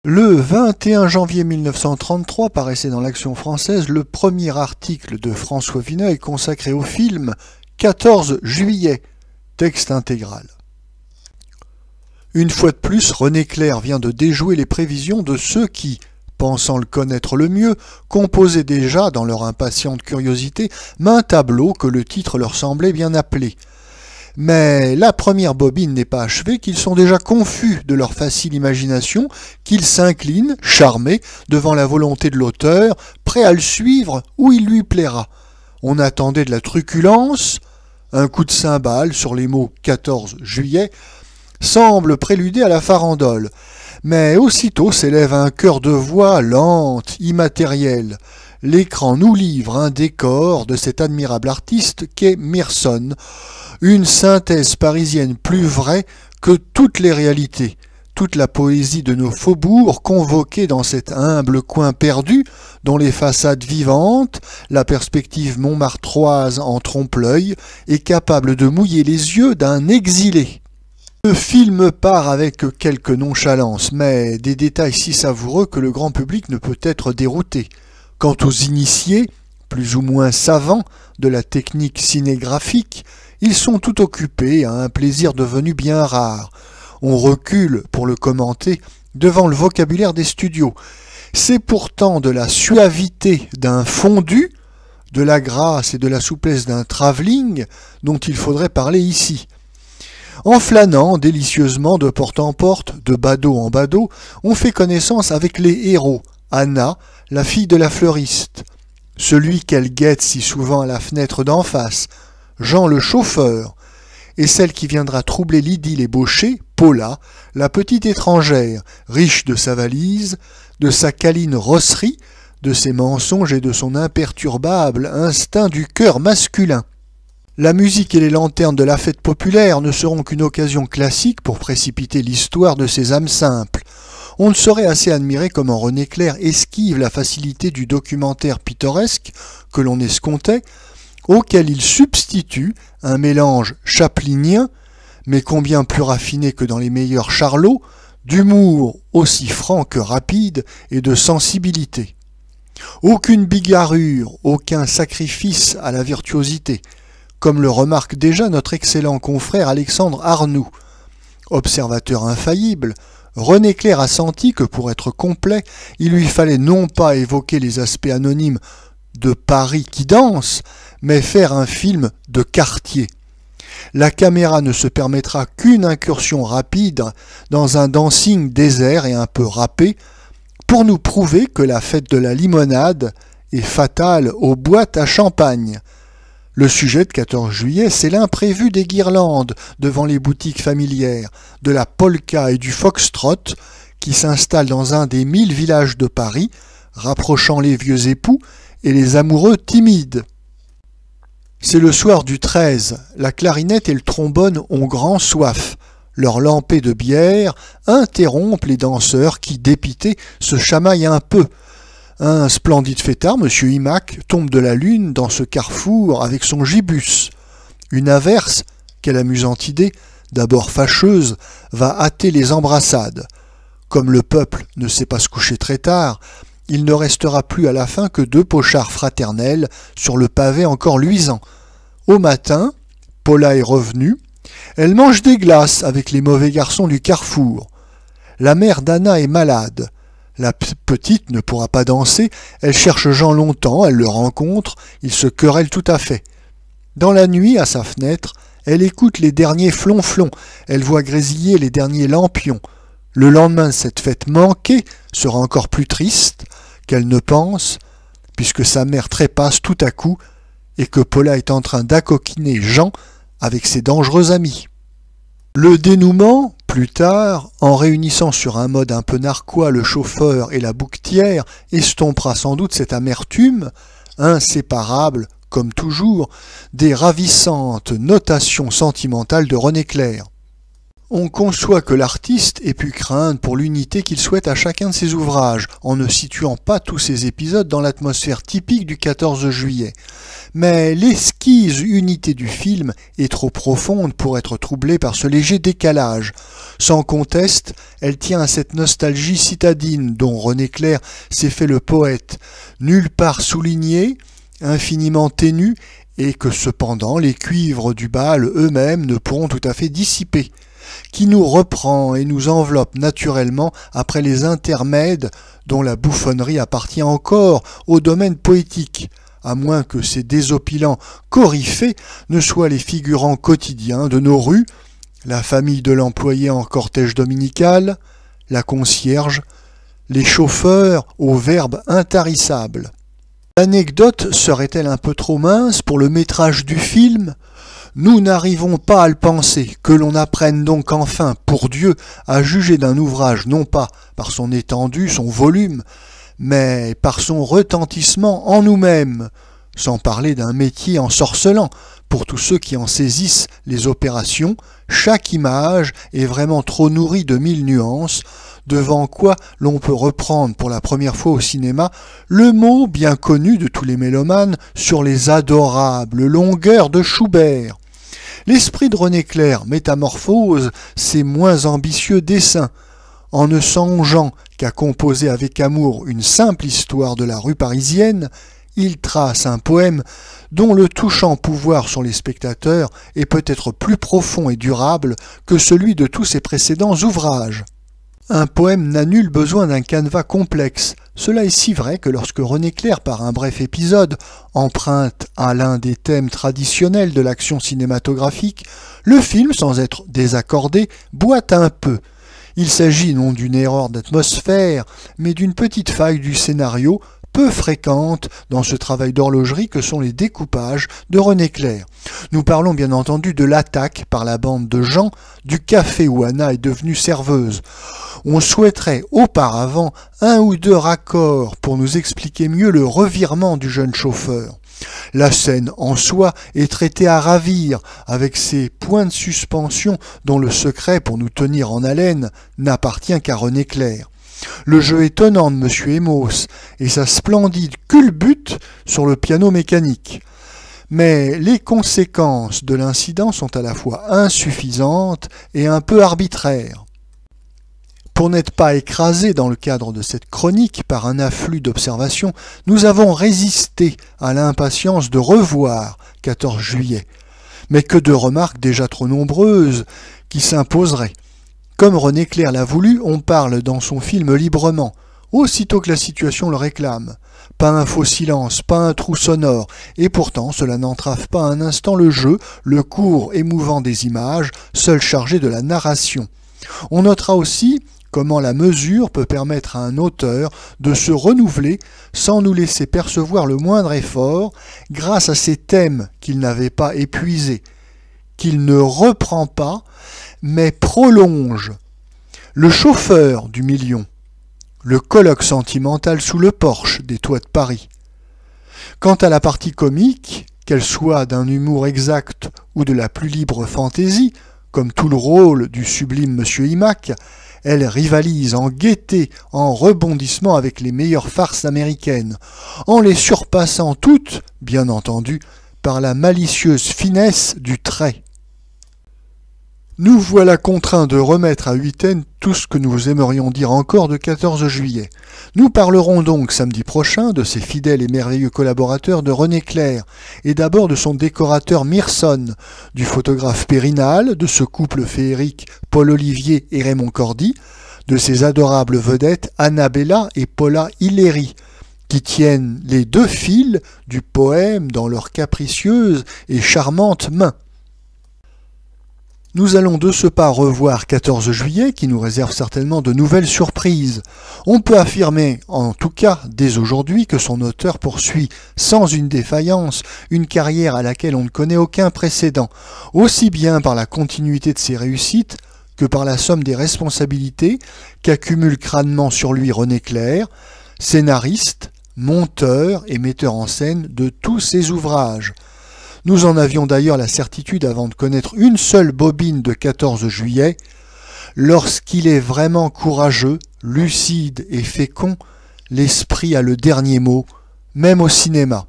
Le 21 janvier 1933 paraissait dans l'Action française le premier article de François Vineuil consacré au film 14 juillet, texte intégral. Une fois de plus, René Clair vient de déjouer les prévisions de ceux qui, pensant le connaître le mieux, composaient déjà, dans leur impatiente curiosité, maint tableau que le titre leur semblait bien appelé. Mais la première bobine n'est pas achevée qu'ils sont déjà confus de leur facile imagination, qu'ils s'inclinent, charmés, devant la volonté de l'auteur, prêts à le suivre où il lui plaira. On attendait de la truculence, un coup de cymbale sur les mots 14 juillet semble préluder à la farandole, mais aussitôt s'élève un chœur de voix lente, immatérielle. L'écran nous livre un décor de cet admirable artiste qu'est Meerson, une synthèse parisienne plus vraie que toutes les réalités, toute la poésie de nos faubourgs convoquée dans cet humble coin perdu, dont les façades vivantes, la perspective montmartroise en trompe-l'œil, est capable de mouiller les yeux d'un exilé. Le film part avec quelque nonchalance, mais des détails si savoureux que le grand public ne peut être dérouté. Quant aux initiés, plus ou moins savants de la technique cinégraphique, ils sont tout occupés à un plaisir devenu bien rare. On recule, pour le commenter, devant le vocabulaire des studios. C'est pourtant de la suavité d'un fondu, de la grâce et de la souplesse d'un travelling dont il faudrait parler ici. En flânant délicieusement de porte en porte, de badaud en badaud, on fait connaissance avec les héros. Anna, la fille de la fleuriste, celui qu'elle guette si souvent à la fenêtre d'en face, Jean le chauffeur, et celle qui viendra troubler l'idylle ébauchée, Paula, la petite étrangère, riche de sa valise, de sa câline rosserie, de ses mensonges et de son imperturbable instinct du cœur masculin. La musique et les lanternes de la fête populaire ne seront qu'une occasion classique pour précipiter l'histoire de ces âmes simples. On ne saurait assez admirer comment René Clair esquive la facilité du documentaire pittoresque que l'on escomptait, auquel il substitue un mélange chaplinien, mais combien plus raffiné que dans les meilleurs Charlots, d'humour aussi franc que rapide et de sensibilité. Aucune bigarrure, aucun sacrifice à la virtuosité, comme le remarque déjà notre excellent confrère Alexandre Arnoux. Observateur infaillible, René Clair a senti que pour être complet, il lui fallait non pas évoquer les aspects anonymes de Paris qui danse, mais faire un film de quartier. La caméra ne se permettra qu'une incursion rapide dans un dancing désert et un peu râpé pour nous prouver que la fête de la limonade est fatale aux boîtes à champagne. Le sujet de 14 juillet, c'est l'imprévu des guirlandes devant les boutiques familières, de la polka et du foxtrot qui s'installent dans un des 1000 villages de Paris, rapprochant les vieux époux et les amoureux timides. C'est le soir du 13, la clarinette et le trombone ont grand soif. Leurs lampées de bière interrompent les danseurs qui, dépités, se chamaillent un peu. Un splendide fêtard, M. Imac, tombe de la lune dans ce carrefour avec son gibus. Une averse, quelle amusante idée, d'abord fâcheuse, va hâter les embrassades. Comme le peuple ne sait pas se coucher très tard, il ne restera plus à la fin que 2 pochards fraternels sur le pavé encore luisant. Au matin, Paula est revenue. Elle mange des glaces avec les mauvais garçons du carrefour. La mère d'Anna est malade. La petite ne pourra pas danser, elle cherche Jean longtemps, elle le rencontre, ils se querellent tout à fait. Dans la nuit, à sa fenêtre, elle écoute les derniers flonflons, elle voit grésiller les derniers lampions. Le lendemain de cette fête manquée sera encore plus triste qu'elle ne pense, puisque sa mère trépasse tout à coup et que Paula est en train d'accoquiner Jean avec ses dangereux amis. Le dénouement, plus tard, en réunissant sur un mode un peu narquois le chauffeur et la bouquetière, estompera sans doute cette amertume, inséparable, comme toujours, des ravissantes notations sentimentales de René Clair. On conçoit que l'artiste ait pu craindre pour l'unité qu'il souhaite à chacun de ses ouvrages, en ne situant pas tous ces épisodes dans l'atmosphère typique du 14 juillet. Mais l'esquisse unité du film est trop profonde pour être troublée par ce léger décalage. Sans conteste, elle tient à cette nostalgie citadine dont René Clair s'est fait le poète, nulle part soulignée, infiniment ténue, et que cependant les cuivres du bal eux-mêmes ne pourront tout à fait dissiper, qui nous reprend et nous enveloppe naturellement après les intermèdes dont la bouffonnerie appartient encore au domaine poétique, à moins que ces désopilants coryphées ne soient les figurants quotidiens de nos rues, la famille de l'employé en cortège dominical, la concierge, les chauffeurs au verbe intarissable. L'anecdote serait-elle un peu trop mince pour le métrage du film ? Nous n'arrivons pas à le penser, que l'on apprenne donc enfin, pour Dieu, à juger d'un ouvrage non pas par son étendue, son volume, mais par son retentissement en nous-mêmes, sans parler d'un métier ensorcelant. Pour tous ceux qui en saisissent les opérations, chaque image est vraiment trop nourrie de 1000 nuances, devant quoi l'on peut reprendre pour la première fois au cinéma le mot bien connu de tous les mélomanes sur les adorables longueurs de Schubert. L'esprit de René Clair métamorphose ses moins ambitieux dessins, en ne songeant qu'à composer avec amour une simple histoire de la rue parisienne. Il trace un poème dont le touchant pouvoir sur les spectateurs est peut-être plus profond et durable que celui de tous ses précédents ouvrages. Un poème n'a nul besoin d'un canevas complexe. Cela est si vrai que lorsque René Clair, par un bref épisode, emprunte à l'un des thèmes traditionnels de l'action cinématographique, le film, sans être désaccordé, boite un peu. Il s'agit non d'une erreur d'atmosphère, mais d'une petite faille du scénario, peu fréquente dans ce travail d'horlogerie que sont les découpages de René Clair. Nous parlons bien entendu de l'attaque par la bande de Jean du café où Anna est devenue serveuse. On souhaiterait auparavant un ou deux raccords pour nous expliquer mieux le revirement du jeune chauffeur. La scène en soi est traitée à ravir, avec ses points de suspension dont le secret pour nous tenir en haleine n'appartient qu'à René Clair. Le jeu étonnant de M. Emos et sa splendide culbute sur le piano mécanique. Mais les conséquences de l'incident sont à la fois insuffisantes et un peu arbitraires. Pour n'être pas écrasés dans le cadre de cette chronique par un afflux d'observations, nous avons résisté à l'impatience de revoir 14 juillet, mais que de remarques déjà trop nombreuses qui s'imposeraient. Comme René Clair l'a voulu, on parle dans son film librement, aussitôt que la situation le réclame. Pas un faux silence, pas un trou sonore, et pourtant cela n'entrave pas un instant le jeu, le cours émouvant des images, seul chargé de la narration. On notera aussi comment la mesure peut permettre à un auteur de se renouveler sans nous laisser percevoir le moindre effort, grâce à ces thèmes qu'il n'avait pas épuisés, qu'il ne reprend pas, mais prolonge. Le chauffeur du million, le colloque sentimental sous le porche des toits de Paris. Quant à la partie comique, qu'elle soit d'un humour exact ou de la plus libre fantaisie, comme tout le rôle du sublime M. Imac, elle rivalise en gaieté, en rebondissement avec les meilleures farces américaines, en les surpassant toutes, bien entendu, par la malicieuse finesse du trait. Nous voilà contraints de remettre à huitaine tout ce que nous aimerions dire encore de 14 juillet. Nous parlerons donc samedi prochain de ces fidèles et merveilleux collaborateurs de René Clair, et d'abord de son décorateur Myrson, du photographe Périnal, de ce couple féerique Paul Olivier et Raymond Cordy, de ses adorables vedettes Annabella et Paula Hilleri, qui tiennent les deux fils du poème dans leurs capricieuses et charmantes mains. Nous allons de ce pas revoir 14 juillet qui nous réserve certainement de nouvelles surprises. On peut affirmer, en tout cas dès aujourd'hui, que son auteur poursuit sans une défaillance une carrière à laquelle on ne connaît aucun précédent, aussi bien par la continuité de ses réussites que par la somme des responsabilités qu'accumule crânement sur lui René Clair, scénariste, monteur et metteur en scène de tous ses ouvrages. Nous en avions d'ailleurs la certitude avant de connaître une seule bobine de 14 juillet, Lorsqu'il est vraiment courageux, lucide et fécond, l'esprit a le dernier mot, même au cinéma.